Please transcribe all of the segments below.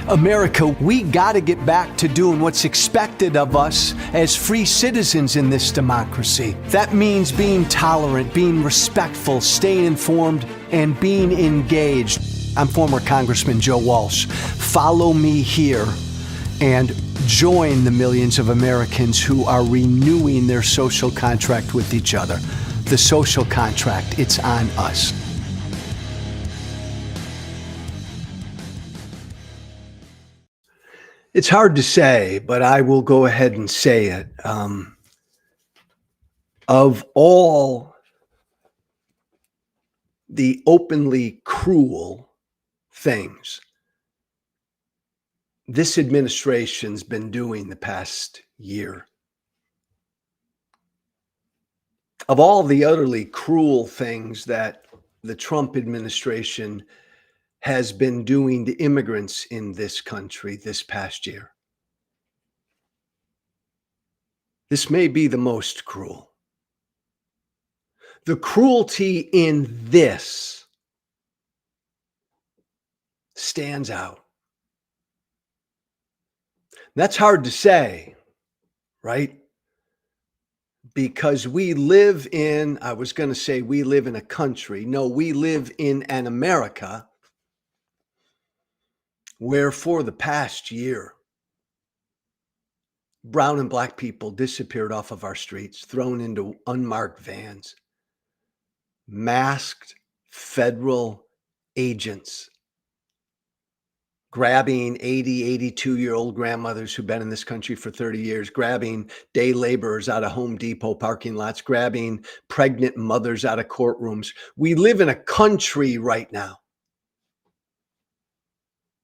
America, we gotta get back to doing what's expected of us as free citizens in this democracy. That means being tolerant, being respectful, staying informed, and being engaged. I'm former Congressman Joe Walsh. Follow me here and join the millions of Americans who are renewing their social contract with each other. The social contract, it's on us. It's hard to say, but I will go ahead and say it. Of all the openly cruel things this administration's been doing the past year, of all the utterly cruel things that the Trump administration has been doing to immigrants in this country this past year, this may be the most cruel. The cruelty in this stands out. That's hard to say, right? Because we live in, I was going to say we live in a country. No, we live in an America where for the past year, brown and black people disappeared off of our streets, thrown into unmarked vans, masked federal agents grabbing 80, 82-year-old grandmothers who've been in this country for 30 years, grabbing day laborers out of Home Depot parking lots, grabbing pregnant mothers out of courtrooms. We live in a country right now.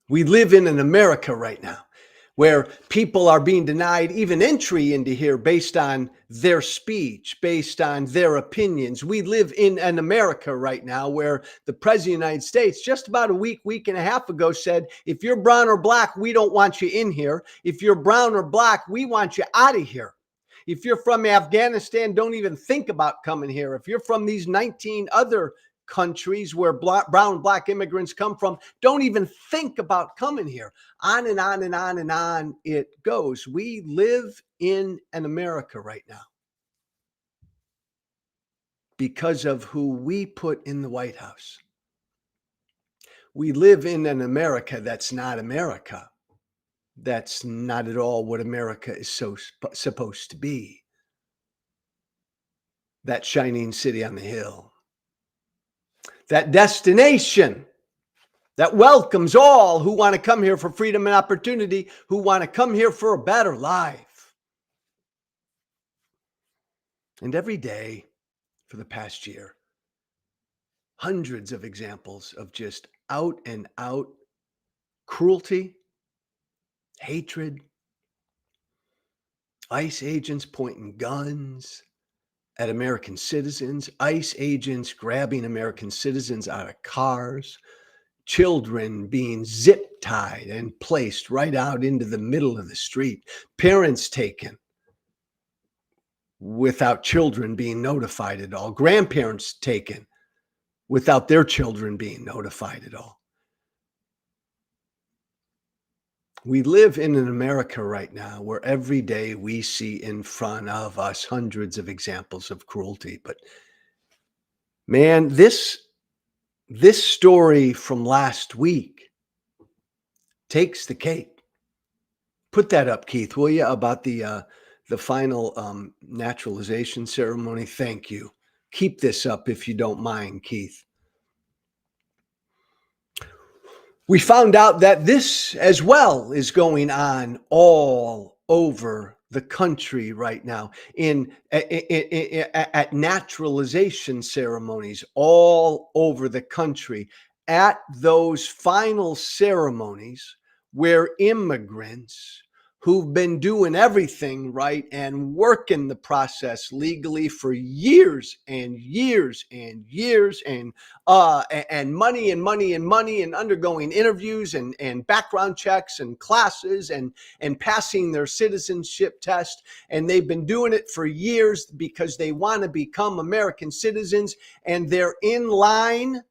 We live in an America right now where people are being denied even entry into here based on their speech, based on their opinions. We live in an America right now where the President of the United States just about a week and a half ago said, if you're brown or black, we don't want you in here. If you're brown or black, we want you out of here. If you're from Afghanistan, don't even think about coming here. If you're from these 19 other countries where brown and black immigrants come from, don't even think about coming here. On and on and on and on it goes. We live in an America right now because of who we put in the White House. We live in an America that's not America. That's not at all what America is supposed to be. That shining city on the hill. That destination that welcomes all who want to come here for freedom and opportunity, who want to come here for a better life. And every day for the past year, hundreds of examples of just out and out cruelty, hatred, ICE agents pointing guns at American citizens, ICE agents grabbing American citizens out of cars, children being zip tied and placed right out into the middle of the street, parents taken without children being notified at all, grandparents taken without their children being notified at all. We live in an America right now where every day we see in front of us hundreds of examples of cruelty. But man, this story from last week takes the cake. Put that up, Keith, will you, about the final naturalization ceremony? Thank you. Keep this up if you don't mind, Keith. We found out that this as well is going on all over the country right now at naturalization ceremonies all over the country, at those final ceremonies where immigrants who've been doing everything right and working the process legally for years and years and years and money and undergoing interviews and background checks and classes and passing their citizenship test. And they've been doing it for years because they want to become American citizens, and they're in line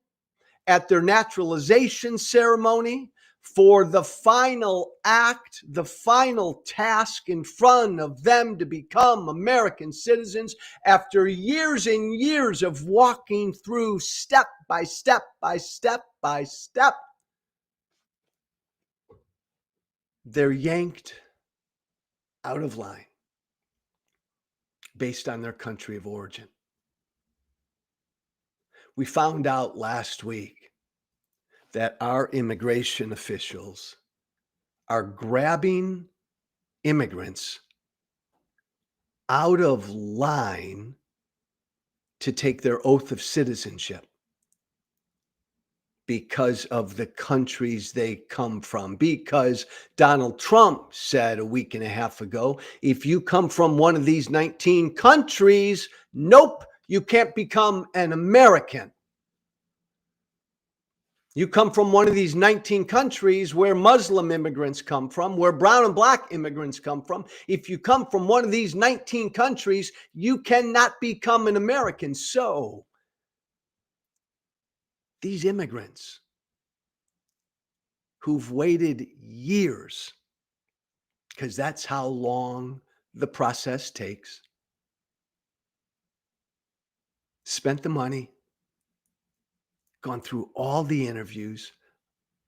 at their naturalization ceremony for the final act, the final task in front of them to become American citizens after years and years of walking through step by step by step by step. They're yanked out of line based on their country of origin. We found out last week that our immigration officials are grabbing immigrants out of line to take their oath of citizenship because of the countries they come from. Because Donald Trump said a week and a half ago, if you come from one of these 19 countries, nope, you can't become an American. You come from one of these 19 countries where Muslim immigrants come from, where brown and black immigrants come from. If you come from one of these 19 countries, you cannot become an American. So these immigrants who've waited years, because that's how long the process takes, spent the money, gone through all the interviews,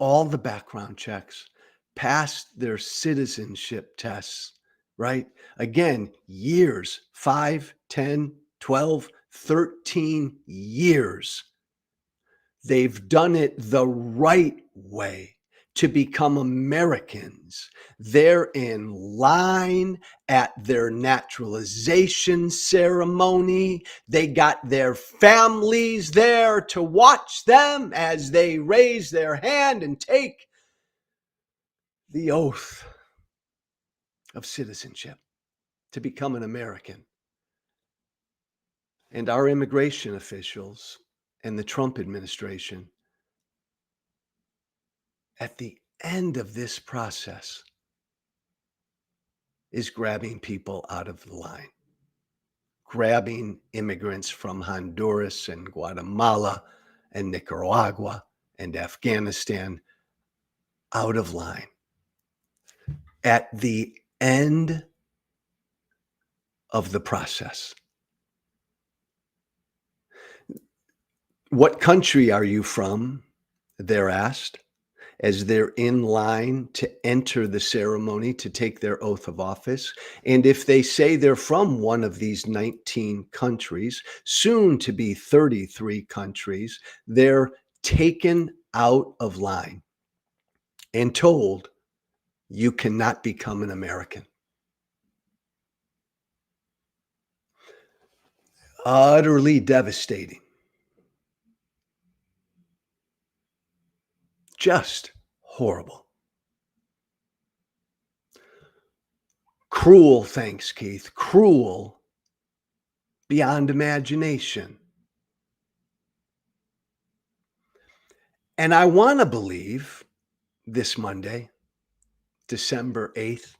all the background checks, passed their citizenship tests, right? Again, years, 5, 10, 12, 13 years. They've done it the right way to become Americans. They're in line at their naturalization ceremony. They got their families there to watch them as they raise their hand and take the oath of citizenship to become an American. And our immigration officials and the Trump administration, at the end of this process, is grabbing people out of the line, grabbing immigrants from Honduras and Guatemala and Nicaragua and Afghanistan out of line. At the end of the process. What country are you from? They're asked as they're in line to enter the ceremony to take their oath of office. And if they say they're from one of these 19 countries, soon to be 33 countries, they're taken out of line and told, you cannot become an American. Utterly devastating. Just horrible. Cruel, thanks, Keith. Cruel beyond imagination. And I want to believe this Monday, December 8th,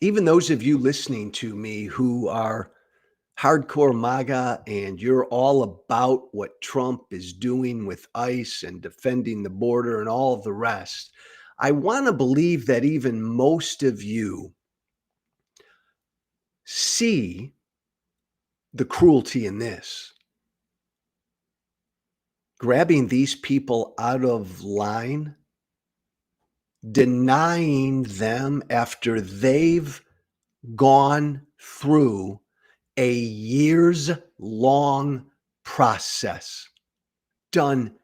even those of you listening to me who are hardcore MAGA and you're all about what Trump is doing with ICE and defending the border and all of the rest, I want to believe that even most of you see the cruelty in this. Grabbing these people out of line, denying them after they've gone through a years-long process, done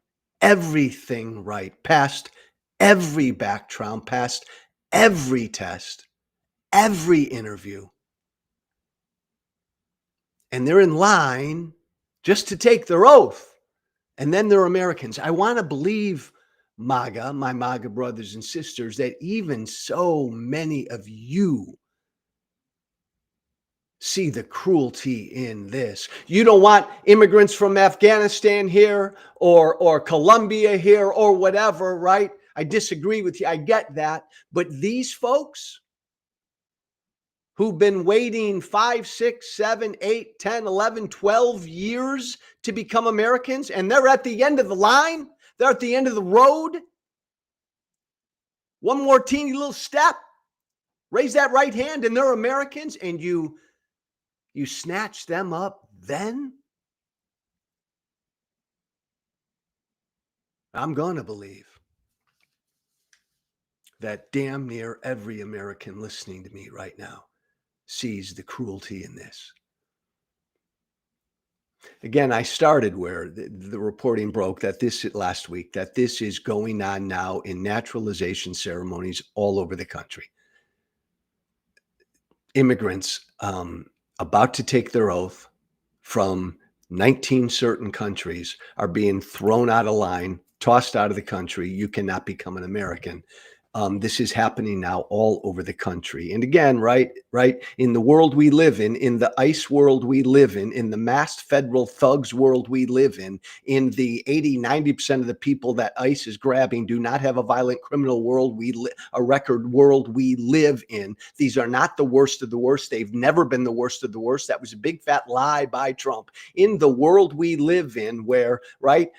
everything right, passed every background, passed every test, every interview. And they're in line just to take their oath. And then they're Americans. I want to believe, MAGA, my MAGA brothers and sisters, that even so many of you see the cruelty in this. You don't want immigrants from Afghanistan here or Colombia here or whatever, right? I disagree with you. I get that. But these folks who've been waiting 5, 6, 7, 8, 10, 11, 12 years to become Americans, and they're at the end of the line, they're at the end of the road, One more teeny little step, raise that right hand, and they're Americans, and you snatch them up, then I'm going to believe that damn near every American listening to me right now sees the cruelty in this. Again, I started where the reporting broke that this last week, that this is going on now in naturalization ceremonies all over the country. Immigrants about to take their oath from 19 certain countries are being thrown out of line, tossed out of the country. You cannot become an American. This is happening now all over the country. And again, right, in the world we live in the ICE world we live in the masked federal thugs world we live in the 80-90% of the people that ICE is grabbing do not have a violent criminal world a record world we live in. These are not the worst of the worst. They've never been the worst of the worst. That was a big fat lie by Trump. In the world we live in, where, right,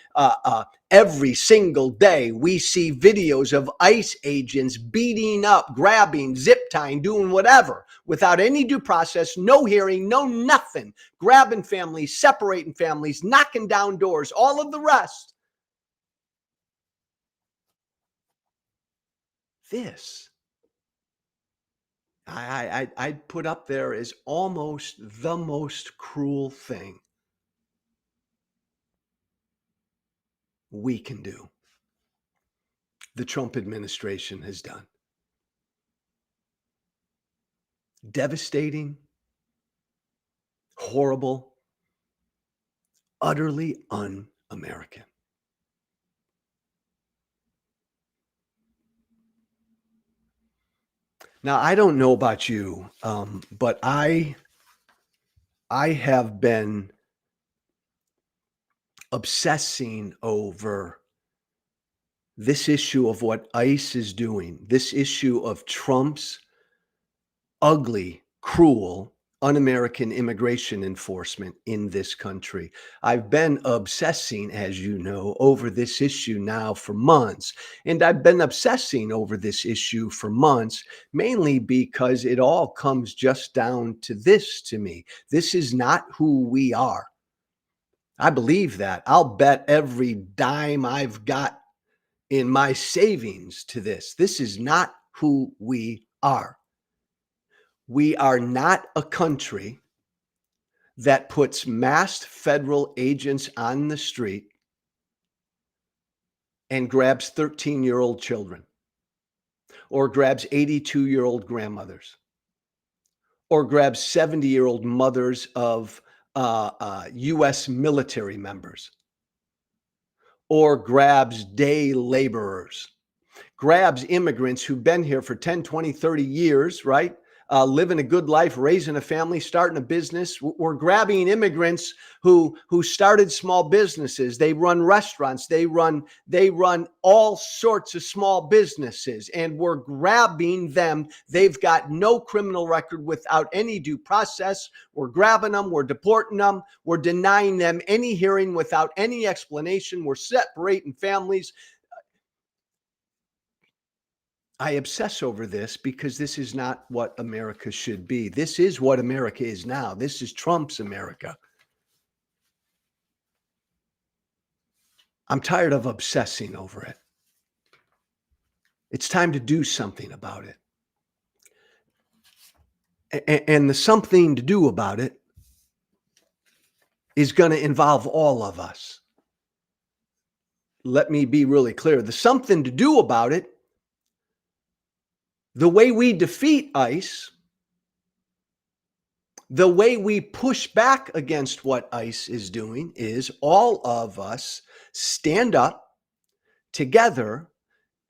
every single day, we see videos of ICE agents beating up, grabbing, zip tying, doing whatever without any due process, no hearing, no nothing, grabbing families, separating families, knocking down doors, all of the rest. This, I'd put up there as almost the most cruel thing we can do. The Trump administration has done. Devastating, horrible, utterly un-American. Now, I don't know about you, but I have been obsessing over this issue of what ICE is doing, this issue of Trump's ugly, cruel, un-American immigration enforcement in this country. I've been obsessing, as you know, over this issue now for months. And I've been obsessing over this issue for months, mainly because it all comes just down to this to me. This is not who we are. I believe that. I'll bet every dime I've got in my savings to this. This is not who we are. We are not a country that puts masked federal agents on the street and grabs 13-year-old children, or grabs 82-year-old grandmothers, or grabs 70-year-old mothers of U.S. military members, or grabs day laborers, grabs immigrants who've been here for 10, 20, 30 years, right? Living a good life, raising a family, starting a business. We're grabbing immigrants who started small businesses. They run restaurants. They run all sorts of small businesses, and we're grabbing them. They've got no criminal record without any due process. We're grabbing them. We're deporting them. We're denying them any hearing without any explanation. We're separating families. I obsess over this because this is not what America should be. This is what America is now. This is Trump's America. I'm tired of obsessing over it. It's time to do something about it. And the something to do about it is going to involve all of us. Let me be really clear. The something to do about it, the way we defeat ICE, the way we push back against what ICE is doing, is all of us stand up together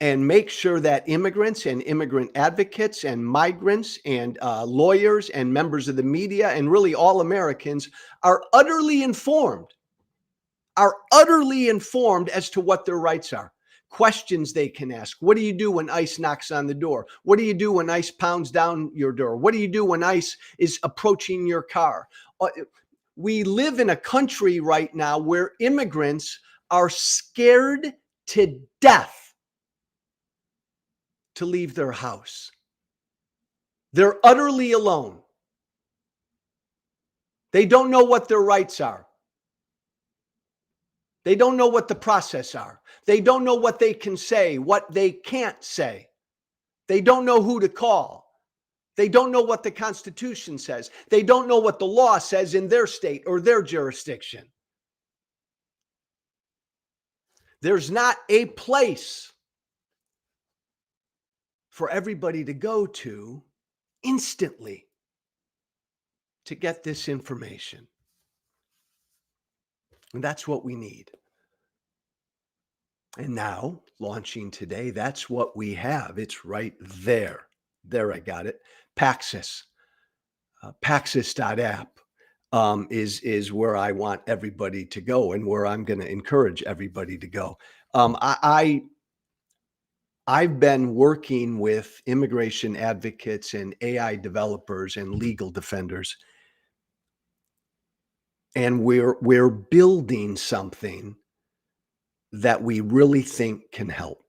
and make sure that immigrants and immigrant advocates and migrants and lawyers and members of the media and really all Americans are utterly informed as to what their rights are. Questions they can ask. What do you do when ICE knocks on the door? What do you do when ICE pounds down your door? What do you do when ICE is approaching your car? We live in a country right now where immigrants are scared to death to leave their house. They're utterly alone. They don't know what their rights are. They don't know what the process are. They don't know what they can say, what they can't say. They don't know who to call. They don't know what the Constitution says. They don't know what the law says in their state or their jurisdiction. There's not a place for everybody to go to instantly to get this information. And that's what we need. And now, launching today, that's what we have. It's right there. There, I got it. Paxis. Paxis.app is where I want everybody to go and where I'm going to encourage everybody to go. I've been working with immigration advocates and AI developers and legal defenders, and we're building something that we really think can help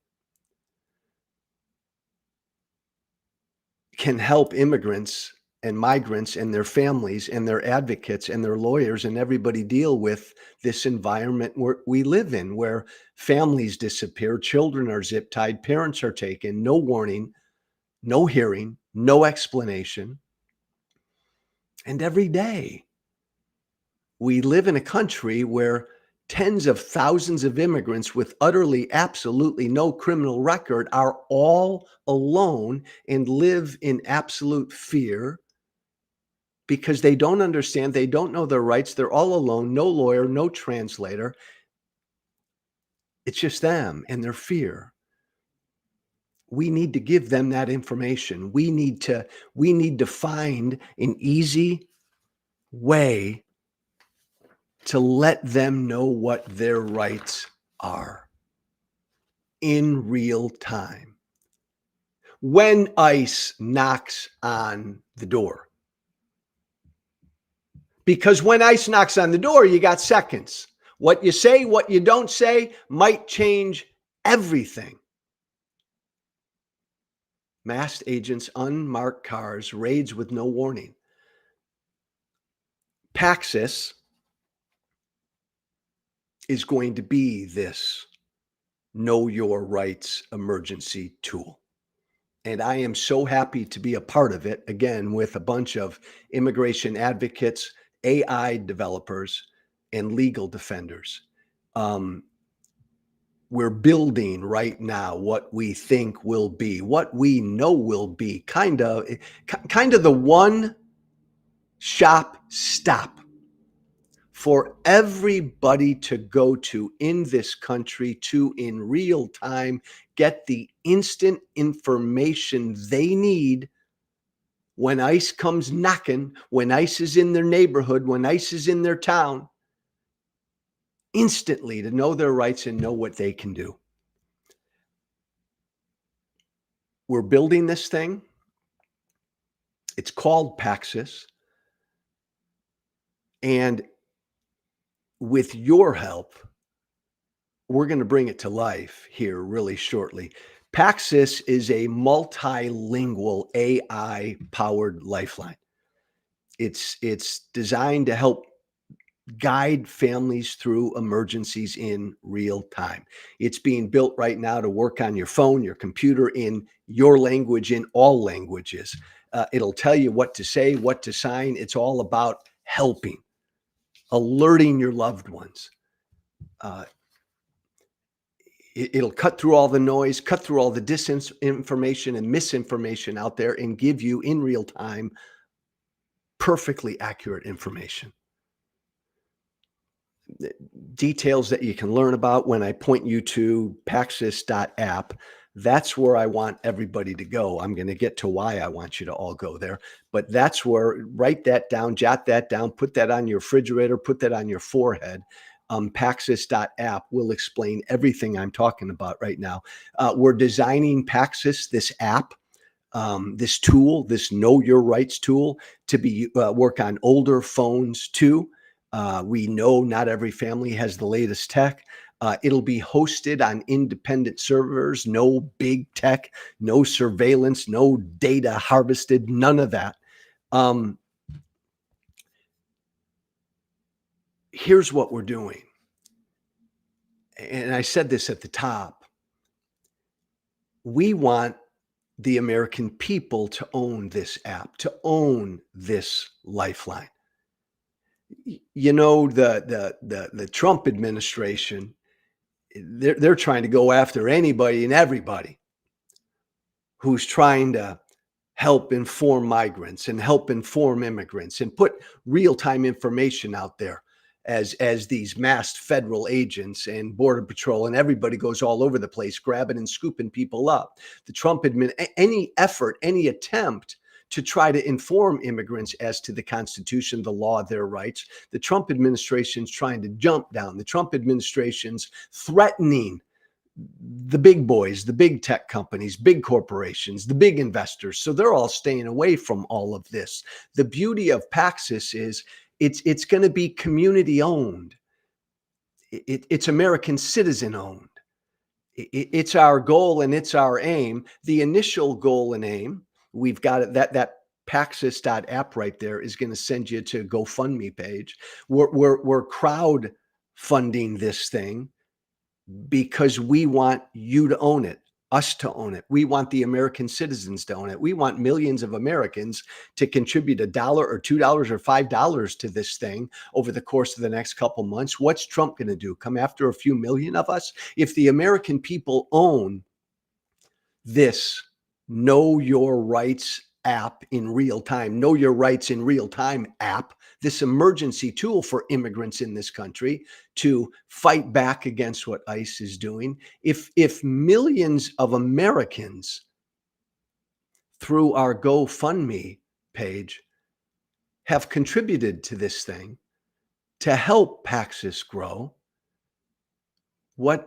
immigrants and migrants and their families and their advocates and their lawyers and everybody deal with this environment we live in, where families disappear, children are zip-tied, parents are taken, no warning, no hearing, no explanation. And every day we live in a country where tens of thousands of immigrants with utterly, absolutely no criminal record are all alone and live in absolute fear because they don't understand, they don't know their rights, they're all alone, no lawyer, no translator. It's just them and their fear. We need to give them that information. We need to find an easy way to let them know what their rights are in real time. When ICE knocks on the door. Because when ICE knocks on the door, you got seconds. What you say, what you don't say might change everything. Masked agents, unmarked cars, raids with no warning. Paxis is going to be this know your rights emergency tool. And I am so happy to be a part of it, again, with a bunch of immigration advocates, AI developers, and legal defenders. We're building right now what we think will be, what we know will be, kind of the one shop stop for everybody to go to in this country to, in real time, get the instant information they need when ICE comes knocking, when ICE is in their neighborhood, when ICE is in their town, instantly to know their rights and know what they can do. We're building this thing. It's called Paxis. And with your help, we're going to bring it to life here really shortly. Paxis is a multilingual AI-powered lifeline. It's designed to help guide families through emergencies in real time. It's being built right now to work on your phone, your computer, in your language, in all languages. It'll tell you what to say, what to sign. It's all about helping, alerting your loved ones. It'll cut through all the noise, cut through all the disinformation and misinformation out there and give you in real time perfectly accurate information. Details that you can learn about when I point you to Paxis.app. That's where I want everybody to go. I'm going to get to why I want you to all go there, but that's where, write that down, jot that down, put that on your refrigerator, put that on your forehead. Paxis.app will explain everything I'm talking about right now. We're designing Paxis, this app, this tool, this Know Your Rights tool, to be work on older phones too. We know not every family has the latest tech. It'll be hosted on independent servers, no big tech, no surveillance, no data harvested, none of that. Here's what we're doing. And I said this at the top. We want the American people to own this app, to own this lifeline. You know, the Trump administration, they're trying to go after anybody and everybody who's trying to help inform migrants and help inform immigrants and put real-time information out there as these masked federal agents and border patrol and everybody goes all over the place grabbing and scooping people up. The Trump any effort, any attempt to try to inform immigrants as to the Constitution, the law, their rights, the Trump administration's trying to jump down. The Trump administration's threatening the big boys, the big tech companies, big corporations, the big investors. So they're all staying away from all of this. The beauty of Paxis is it's going to be community owned. It's American citizen owned. It's our goal and it's our aim. The initial goal and aim, we've got it, that Paxis.app right there is going to send you to GoFundMe page. We're crowdfunding this thing because we want you to own it, us to own it. We want the American citizens to own it. We want millions of Americans to contribute $1 or $2 or $5 to this thing over the course of the next couple months. What's Trump going to do? Come after a few million of us? If the American people own this Know Your Rights app in real time, Know Your Rights in real time app, this emergency tool for immigrants in this country to fight back against what ICE is doing. If millions of Americans through our GoFundMe page have contributed to this thing to help Paxis grow, what's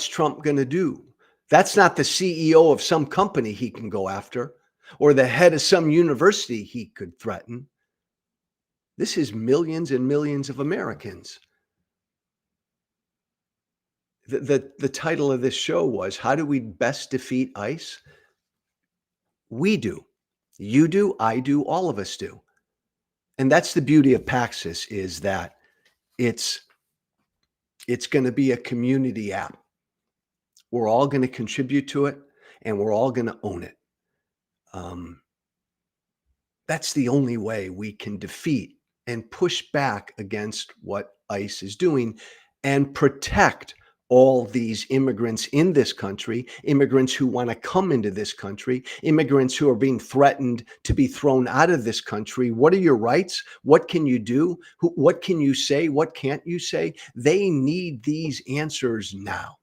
Trump going to do? That's not the CEO of some company he can go after or the head of some university he could threaten. This is millions and millions of Americans. The title of this show was, How Do We Best Defeat ICE? We do. You do, I do, all of us do. And that's the beauty of Paxis, is that it's going to be a community app. We're all going to contribute to it, and we're all going to own it. That's the only way we can defeat and push back against what ICE is doing and protect all these immigrants in this country, immigrants who want to come into this country, immigrants who are being threatened to be thrown out of this country. What are your rights? What can you do? What can you say? What can't you say? They need these answers now.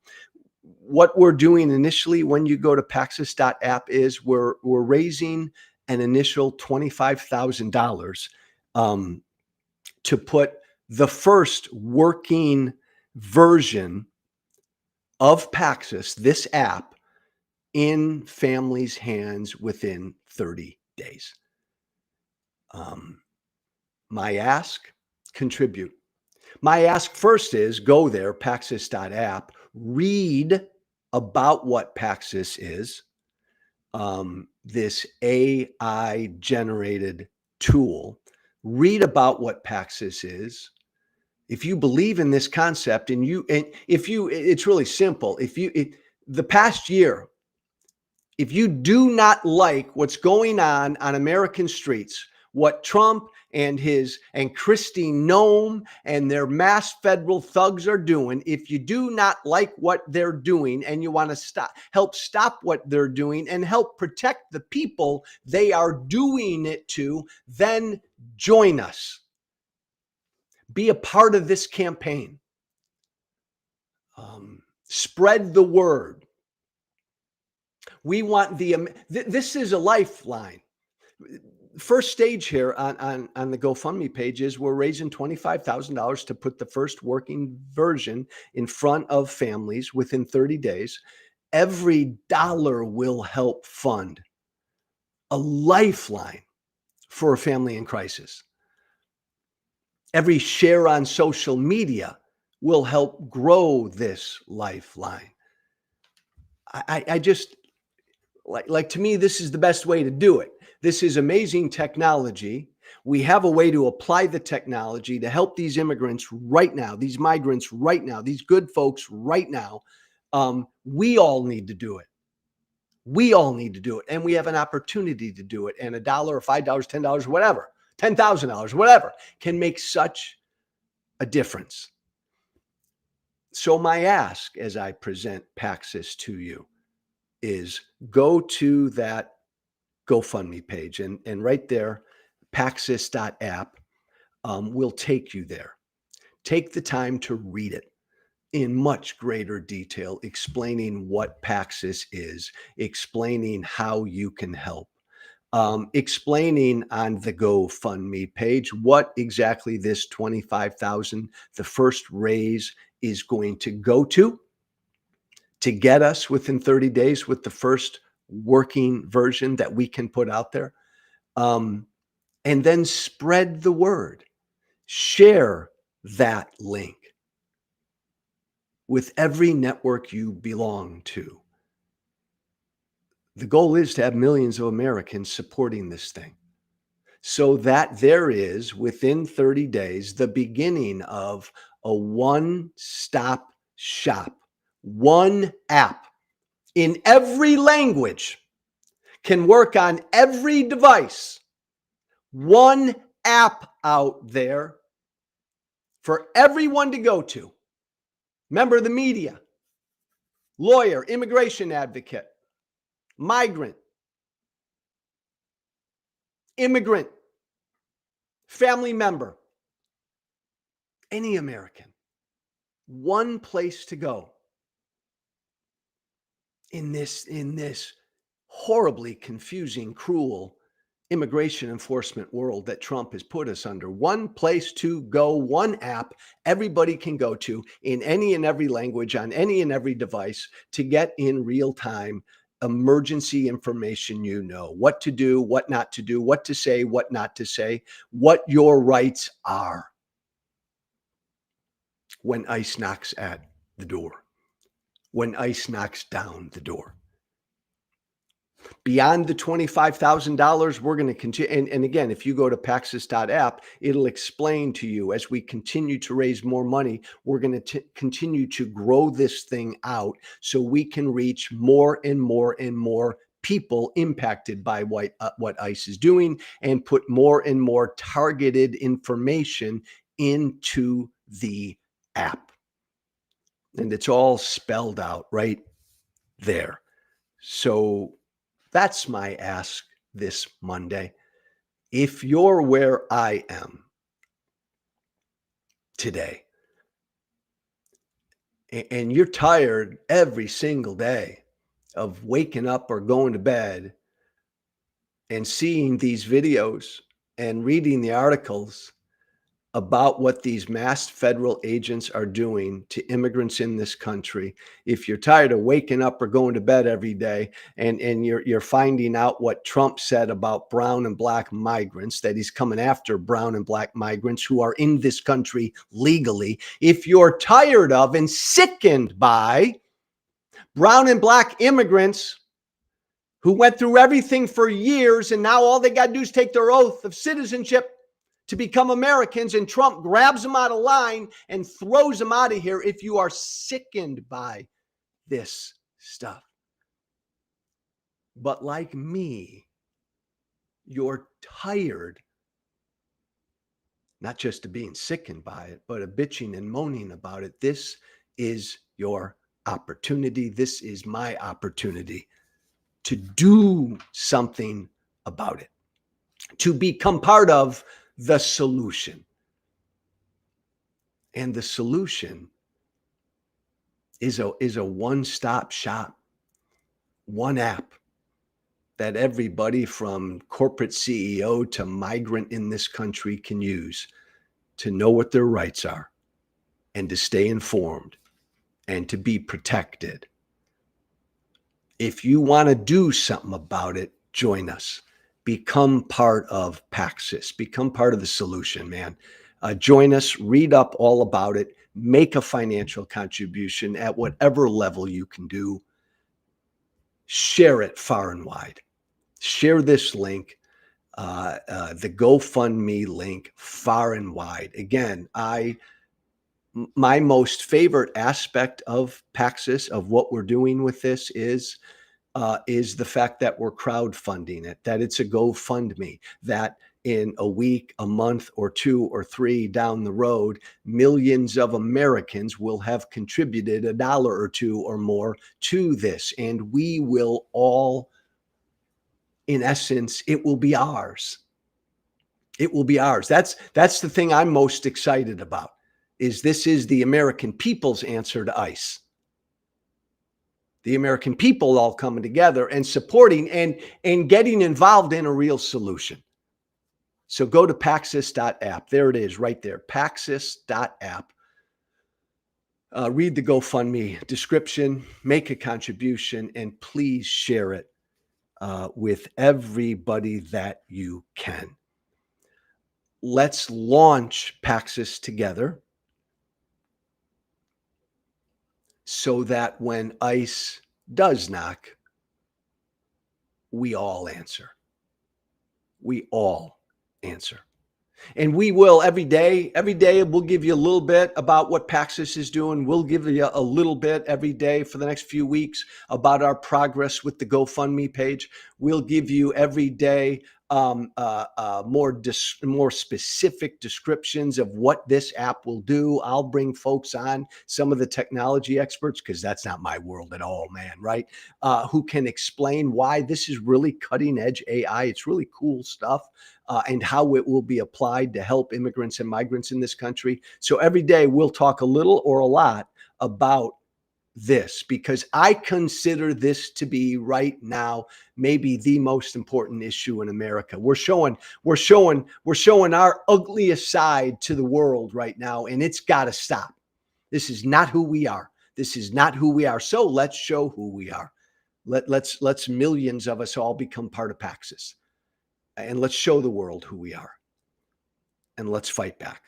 What we're doing initially when you go to Paxis.app is we're raising an initial $25,000 to put the first working version of Paxis, this app, in families' hands within 30 days. My ask, contribute. My ask first is go there, Paxis.app, read about what Paxis is, this AI generated tool. Read about what Paxis is. If you believe in this concept it's really simple. The past year, if you do not like what's going on American streets, what Trump and Kristi Noem and their mass federal thugs are doing, if you do not like what they're doing and you want to help stop what they're doing and help protect the people they are doing it to, then join us. Be a part of this campaign. Spread the word. We want this is a lifeline. First stage here on the GoFundMe page is we're raising $25,000 to put the first working version in front of families within 30 days. Every dollar will help fund a lifeline for a family in crisis. Every share on social media will help grow this lifeline. I just like to me, this is the best way to do it. This is amazing technology. We have a way to apply the technology to help these immigrants right now, these migrants right now, these good folks right now. We all need to do it. We all need to do it. And we have an opportunity to do it. And $1 or $5, $10, whatever, $10,000, whatever, can make such a difference. So my ask as I present Paxis to you is go to that GoFundMe page and right there, Paxis.app will take you there. Take the time to read it in much greater detail, explaining what Paxis is, explaining how you can help, explaining on the GoFundMe page what exactly this $25,000, the first raise, is going to go to get us within 30 days with the first working version that we can put out there. And then spread the word. Share that link with every network you belong to. The goal is to have millions of Americans supporting this thing so that there is, within 30 days, the beginning of a one-stop shop. One app in every language, can work on every device. One app out there for everyone to go to. Member of the media, lawyer, immigration advocate, migrant, immigrant, family member, any American. One place to go in this horribly confusing, cruel immigration enforcement world that Trump has put us under. One place to go, one app everybody can go to in any and every language on any and every device to get in real time emergency information. You know what to do, what not to do, what to say, what not to say, what your rights are when ICE knocks at the door, when ICE knocks down the door. Beyond the $25,000, we're going to continue. And again, if you go to Paxis.app, it'll explain to you as we continue to raise more money, we're going to continue to grow this thing out so we can reach more and more and more people impacted by what ICE is doing and put more and more targeted information into the app. And it's all spelled out right there. So that's my ask this Monday. If you're where I am today, and you're tired every single day of waking up or going to bed and seeing these videos and reading the articles about what these masked federal agents are doing to immigrants in this country, if you're tired of waking up or going to bed every day and you're finding out what Trump said about brown and black migrants, that he's coming after brown and black migrants who are in this country legally, if you're tired of and sickened by brown and black immigrants who went through everything for years and now all they got to do is take their oath of citizenship to become Americans, and Trump grabs them out of line and throws them out of here, if you are sickened by this stuff. But like me, you're tired, not just of being sickened by it, but of bitching and moaning about it. This is your opportunity. This is my opportunity to do something about it, to become part of the solution. And the solution is a one-stop shop, one app that everybody from corporate CEO to migrant in this country can use to know what their rights are and to stay informed and to be protected. If you want to do something about it, join us. Become part of Paxis. Become part of the solution, man. Join us. Read up all about it. make a financial contribution at whatever level you can do. Share it far and wide. Share this link, the GoFundMe link, far and wide. Again, my most favorite aspect of Paxis, of what we're doing with this, is the fact that we're crowdfunding it, that it's a GoFundMe, that in a week, a month, or 2 or 3 down the road, millions of Americans will have contributed $1 or $2 or more to this. And we will all, in essence, it will be ours. It will be ours. That's the thing I'm most excited about, is this is the American people's answer to ICE. The American people all coming together and supporting and getting involved in a real solution. So go to Paxis.app. There it is right there, Paxis.app. Read the GoFundMe description, make a contribution, and please share it with everybody that you can. Let's launch Paxis together so that when ICE does knock, we all answer. We all answer. And we will every day we'll give you a little bit about what Paxis is doing. We'll give you a little bit every day for the next few weeks about our progress with the GoFundMe page. We'll give you every day more specific descriptions of what this app will do. I'll bring folks on, some of the technology experts, because that's not my world at all, man, right? Who can explain why this is really cutting edge AI. It's really cool stuff, and how it will be applied to help immigrants and migrants in this country. So every day we'll talk a little or a lot about this, because I consider this to be right now maybe the most important issue in America. We're showing our ugliest side to the world right now, and it's got to stop. This is not who we are. This is not who we are. So let's show who we are. Let's millions of us all become part of Paxis, and let's show the world who we are, and let's fight back,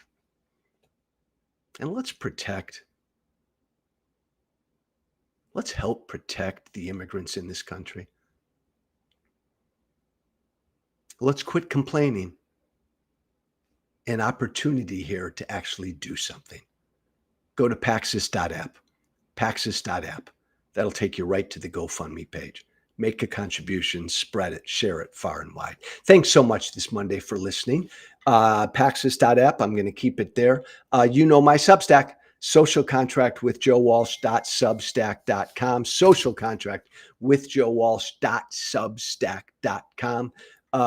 and let's help protect the immigrants in this country. Let's quit complaining. An opportunity here to actually do something. Go to Paxis.app. Paxis.app. That'll take you right to the GoFundMe page. Make a contribution, spread it, share it far and wide. Thanks so much this Monday for listening. Paxis.app, I'm going to keep it there. You know my Substack. Social Contract with Joe Walsh.substack.com. Social Contract with Joe Walsh.substack.com.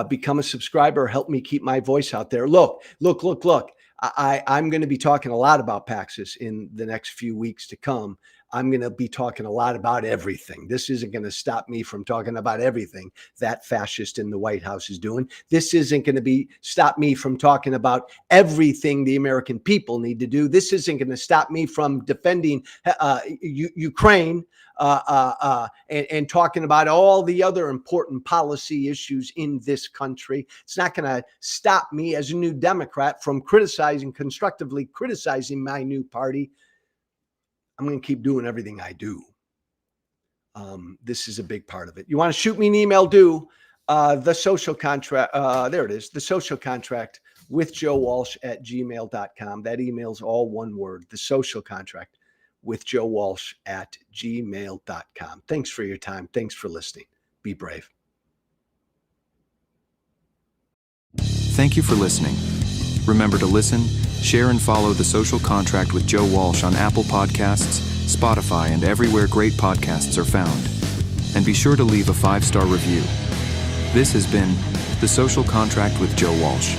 Become a subscriber. Help me keep my voice out there. Look. I'm going to be talking a lot about Paxis in the next few weeks to come. I'm going to be talking a lot about everything. This isn't going to stop me from talking about everything that fascist in the White House is doing. This isn't going to stop me from talking about everything the American people need to do. This isn't going to stop me from defending Ukraine and talking about all the other important policy issues in this country. It's not going to stop me as a new Democrat from constructively criticizing my new party. I'm going to keep doing everything I do. This is a big part of it. You want to shoot me an email? The social contract. There it is. The social contract with Joe Walsh at gmail.com. That email's all one word. The social contract with Joe Walsh at gmail.com. Thanks for your time. Thanks for listening. Be brave. Thank you for listening. Remember to listen, share, and follow The Social Contract with Joe Walsh on Apple Podcasts, Spotify, and everywhere great podcasts are found. And be sure to leave a 5-star review. This has been The Social Contract with Joe Walsh.